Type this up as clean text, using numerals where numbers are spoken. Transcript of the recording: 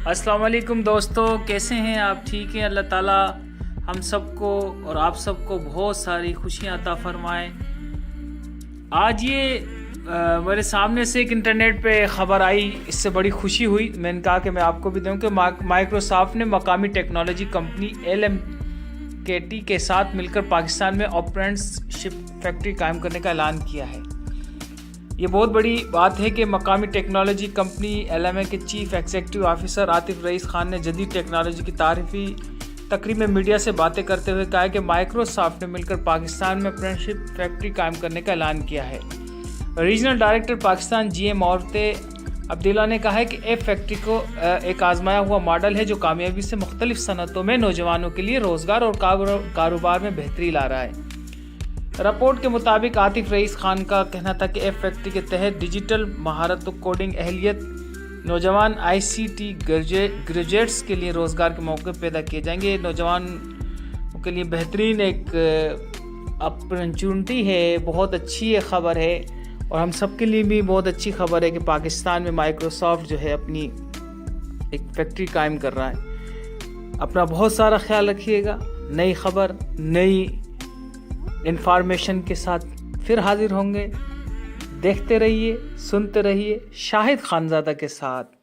अस्सलाम वालेकुम दोस्तों, कैसे हैं आप? ठीक हैं? अल्लाह ताला हम सबको और आप सबको बहुत सारी खुशियाँ अता फरमाएं। आज ये मेरे सामने से एक इंटरनेट पे ख़बर आई, इससे बड़ी खुशी हुई। मैंने कहा कि मैं आपको भी दूँ कि माइक्रोसॉफ्ट ने मकामी टेक्नोलॉजी कंपनी LMKT के साथ मिलकर पाकिस्तान में अप्रेंटिसशिप फैक्ट्री कायम करने का ऐलान किया है। ये बहुत बड़ी बात है कि मकामी टेक्नोलॉजी कंपनी LMA के chief executive officer Atif rice Khan ने जदीद टेक्नोलॉजी की तारीफ़ी तकरीब में मीडिया से बातें करते हुए कहा कि माइक्रोसॉफ्ट ने मिलकर पाकिस्तान में अप्रेंटिसशिप फैक्ट्री कायम करने का ऐलान किया है। रीजनल डायरेक्टर पाकिस्तान GM औरते अब्दुल्ला ने कहा है कि फैक्ट्री को एक आजमाया हुआ मॉडल है जो कामयाबी से मुख्तलिफ सनतों में नौजवानों के लिए रोज़गार और कारोबार में बेहतरी ला रहा है। रिपोर्ट के मुताबिक आतिफ रईस खान का कहना था कि फैक्ट्री के तहत डिजिटल महारत कोडिंग अहलियत नौजवान ICT ग्रेजुएट्स के लिए रोज़गार के मौके पैदा किए जाएंगे। नौजवानों के लिए बेहतरीन एक अपॉर्चुनिटी है, बहुत अच्छी ये ख़बर है और हम सब के लिए भी बहुत अच्छी खबर है कि पाकिस्तान में माइक्रोसॉफ्ट जो है अपनी एक फैक्ट्री कायम कर रहा है। अपना बहुत सारा ख्याल रखिएगा। नई खबर, नई इंफॉर्मेशन के साथ फिर हाजिर होंगे। देखते रहिए, सुनते रहिए शाहिद खानज़ादा के साथ।